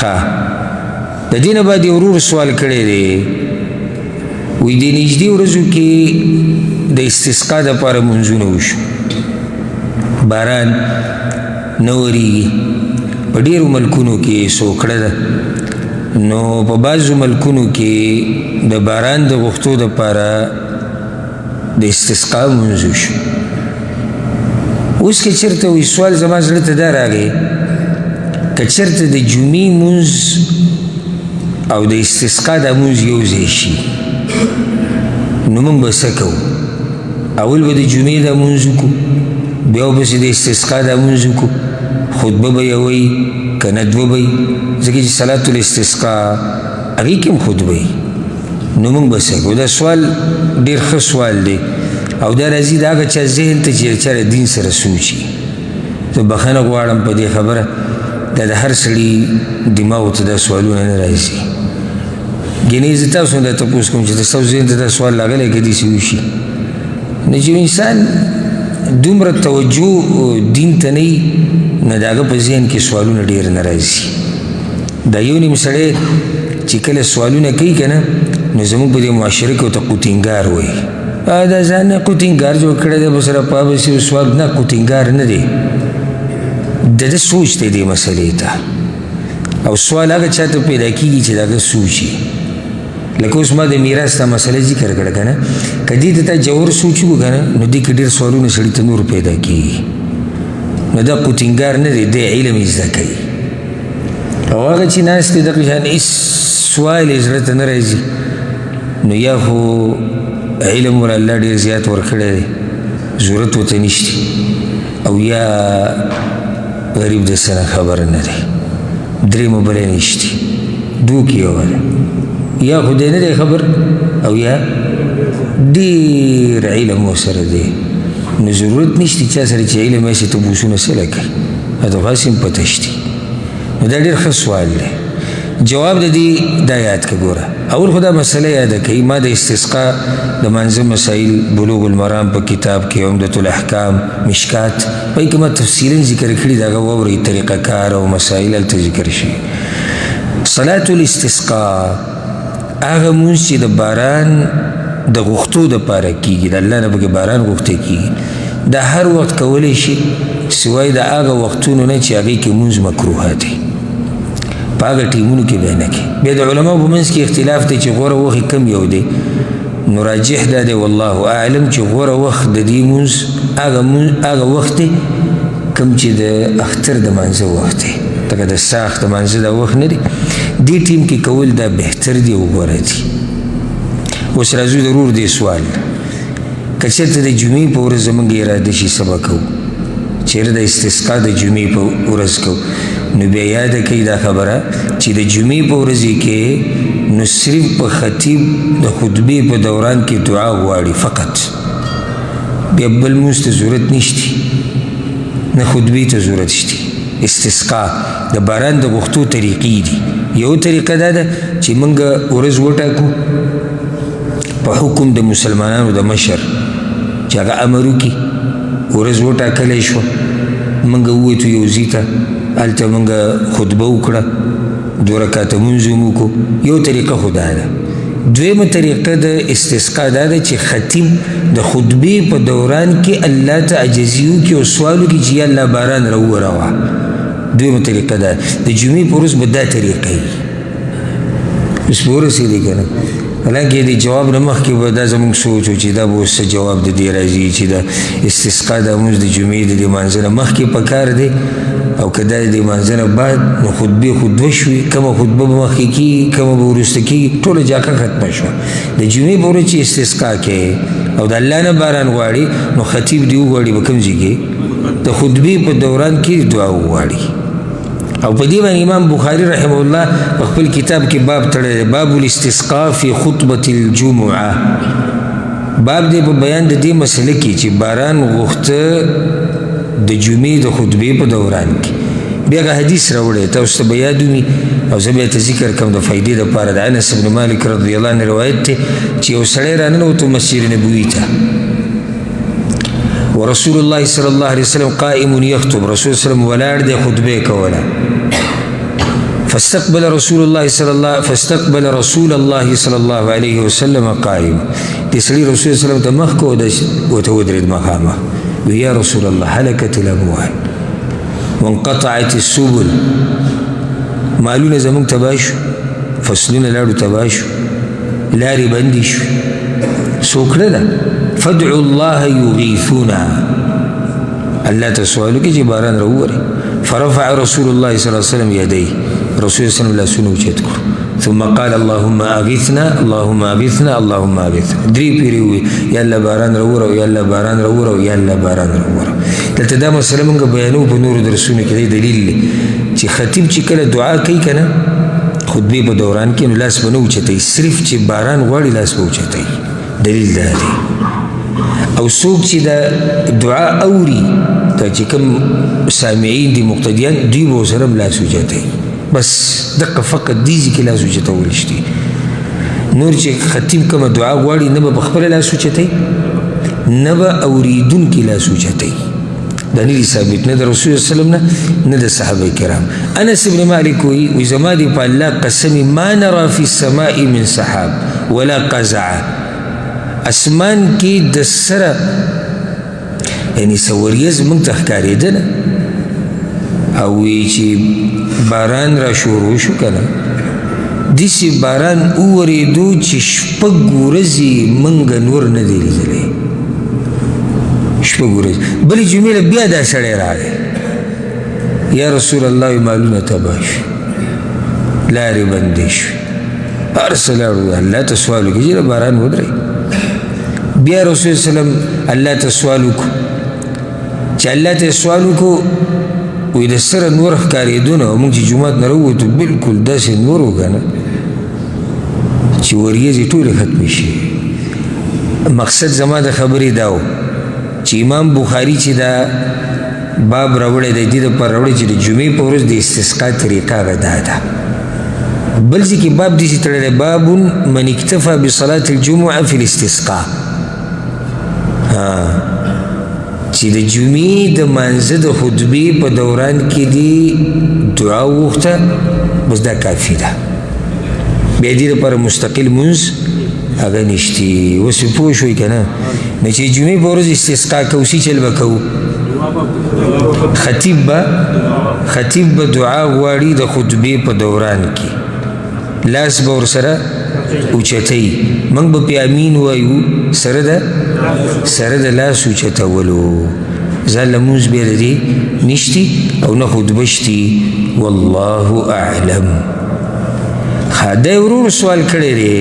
د دې نه بعد یو ورور سوال کړی دی وایي د نږدې ورځو کې د استسقا دپاره منځونه وشو باران نه ورېږي په ډېرو ملکونو کې سوکړه ده نو په بعضو ملکونو کې د باران د غوښتو دپاره د استسقا منځ وشو اوس که چېرته وایي سوال زما زړه ته دا راغی که چېرته د جمعې مونځ او د استسقا دا مونځ یو ځای شي نو موږ به څه کوو اول به د جمعې دا مونځ وکړو بیا ورپسې د استسقا دا مونځ وکړو خطبه به یې وایي که نه دوه به یي ځکه چې صلات الاستسقا هغې کې هم خطبه یي نو موږ به څه کوو دا سوال ډېر ښه سوال دی او دا راځي د هغه چا ذهن ته چې چا د دین سره سوچي زه بخښنه غواړم په دې خبره دا د هر سړي دماغو ته دا سوالونه نه راځي ګینې زه تاسو نه دا تپوس کوم چې ستاسو ذهن ته دا سوال راغلی که داسې وشي نو چې انسان دومره توجه دین ته نه وي نو د هغه په ذهن کې سوالونه ډېر نه راځي دا یو نیم سړی چې کله سوالونه کوي که نه نو زموږ په دې معاشره کې ورته قوتینګار وایي دا ځان نه قوتینګار جوړ کړی دی به سره پابسي سوال نه قوتینګار نه دی د ده سوچ دی دې مسلې ته او سوال هغه چا ته پیدا کېږي چې د هغه سوچ وي لکه اوس ما د میراث دا مسله ذکر کړه که نه که دې ته تا جوور سوچ وکړو که نه نو دې کې ډېر سوالونه سړي ته نور پیدا کېږي نو دا قوتینګار نه دی دی علم یې زده کوي او هغه چې ناست دی دغه شان هېڅ سوال یې زړه ته نه راځي نو یا خو علم ور الله ډېر زیات ورکړی دی ضرورت ورته نشته او یا غریب د څه نه خبره نه دی درېیمه بله نشته دوکې یوه یا خو دی نه دی خبر او یا ډېر علم ورسره دی نو ضرورت نشته چا سره چې علم یې ته بوسونه سله کوي هدفاسې هم پته شتي نو دا ډېر ښه سوال دی جواب د دې دا یاد که ګوره اول خو دا مسله یاده کوي ما د استسقا د منځه مسایل بلوغ المرام په کتاب کې عمدة الاحکام مشکات پای کې ما تفصیلا ذکر کړي د هغه واورئ طریقه کار او مسایل هلته ذکر شي صلات الاستسقا هغه مونځ چې د باران د غوښتو دپاره کېږي د الله نه پکې باران غوښتی کېږي دا هر وخت کولی شي سوای د هغه وختونو نه چې هغې کې مونځ مکروه دی په هغه ټیمونو کې بیا نه کوي بیا د علماو په منځ کې اختلاف دی چې غوره وخت کم یو دی نو راجح دا دی والله اعلم چې غوره وخت د دې مونځ هغه وخت دی کم چې د اختر د مانځه وخت دی لکه د ساخت د مانځه دا وخت نه دی دې ټیم کې کول دا بهتر دی او غوره دی اوس راځو ضرور دی سوال که چېرته د جمعې په ورځ زموږ اراده شي څه به کوو چېرې د استسقا د جمعې په ورځ کوو نو بیا یاده کوي دا خبره چې د جمعې په ورځې کې نو صرف په خطیب د خطبې په دوران کې دعا غواړي فقط بیا بل مونځ ته ضرورت نشته نه خطبې ته ضرورت شته استسقا د باران د غوښتو طریقې دي یو طریقه دا ده چې موږ ورځ وټاکو په حکم د مسلمانانو د مشر چې هغه امر وکړي ورځ وټاکلی شوه موږ ووتو یو ځای ته هلته موږ خطبه وکړه 2 رکعته مونځ هم وکړو یو طریقه خو دا ده دویمه طریقه د استسقا دا ده چې خطیب د خطبې په دوران کې الله ته عجزي وکړي او سوال وکړي چې یا الله باران راووروه دویمه طریقه ده د جمعې په ورځ به دا طریقه وي اوس به ورسېدې که نه حالانکه د جواب نه مخکې به دا زموږ سوچ و چې دا به اوس څه جواب د دې راځي چې د استسقا د مونځ د جمعې د دې مانځه نه مخکې پکار دی او که دا د دې مانځه نه بعد نو خطبې خو دوه شوې کومه خطبه به مخکې کېږي کومه به وروسته کېږي ټوله جاکه ختمه شوه د جمعې په ورځ چې استسقا کوې او د الله نه باران غواړي نو خطیب دې وغواړي به کوم ځای کې د خطبې په دوران کې دعا وغواړي او په دې باندې امام بخاري رحمه الله په خپل کتاب کې باب تړلی دی باب الاستسقاء فی خطبة الجمعه باب دی په بیان د دې مسله کې چې باران غوښته د جمعې د خطبې په دوران کې بیا هغه حدیث راوړی تاسو ته به یاد وي او زه بیا ته ذکر کوم د فایدې دپاره د انس بن مالک رضی الله عنه روایت دی چې یو سړی راننوتو مسجد نبوي ته ورسول الله صلی الله علیه وسلم قائم یخطب رسول صلی الله علیه وسلم ولاړ دی خطبه کوله فاستقبل رسول الله صلى الله عليه وسلم قائم دې سړي رسول الله صلی الله علیه وسلم ته مخ کو ورته ودرېد مخامخ ویا رسول الله هلكت الاموال وانقطعت السبل مالونه زمونږ تباه شو فصلونه لاړو تباه شو لارې بندې شو څوک نه ده فادعوا الله يغيثونا الله ته سوال وکړي چې باران راووري فرفع رسول الله صلی الله علیه وسلم یدیه رسول الله صلی الله علیه وسلم لاسونه اوچت کړو ثم قال اللهم اغثنا اللهم اغثنا اللهم اغثنا درې پیرې وویل یا الله باران راووره یا الله باران راووره یا الله باران راووره دلته دا مسله موږ بیانو په نورو درسونو کې دی دلیل دی چې خطیب چې کله دعا کوي که نه خطبې په دوران کې نو لاس به نه اوچتوي صرف چې باران غواړي لاس به اوچتوي دلیل دا دی او څوک چې دا دعا اوري دا چې کوم سامعین دي مقتدیان دوی به ورسره هم لاس اوچتوي بس دقه فقط دې ځای کې لاس اوچتولی شي نور چې خطیب کومه دعا غواړي نه به په خپله لاس اوچتوي نه به اورېدونکي لاس اوچتوي دا نه دي ثابت نه د رسول الله وسلم نه د صحابه کرام انس ابن مالک وی زما دي په الله قسمي ما نرى في السماء من سحاب ولا قزع اسمان کې د سره یعنی سوریز موږ ته ښکارېده نه او وی چې باران را شروع شو که نه داسې باران وورېدو چې شپږ ورځې موږ نور نه دی لیدلی شپږ ورځې بلې جمعې له بیا دا سړی راغی یا رسول الله مالونه تباه شو لارې بندې شوې هر څه لاړو الله ته سوال وکړي چې باران ودرئ بیا رسول وسلم الله ته سوال وکړو چې الله ته سوال وکړو وی د سره نور ښکارېدو نه او موږ چې جومات نه راووتو بلکل داسې نور و که نه چې وریځې ټولې ختمې شي مقصد زما د خبرې دا و چې امام بخاري چې دا باب راوړی دی دې دپاره راوړی چې د جمعې په ورځ د استسقا طریقه هغه دا ده بل ځای کې باب داسې تړلی باب من اکتفى بصلاة الجمعه في الاستسقا چې د جمعې د مانځه د خطبې په دوران کې دی دعا وغوښته بس دا کافي ده بیا دې دپاره مستقل مونځ هغه نشتي اوس پوه شوئ که نه نو چې جمعې په ورځ استسقا کوو څه چل به کوو خطیب به دعا غواړي د خطبې په دوران کې لاس به ورسره اوچتوي موږ به پې امین وایو سره د لاس اوچتولو ځان لمونځ بیا د دې نشتي او نه خطبه شتي والله اعلم دا ورور سوال کړی دی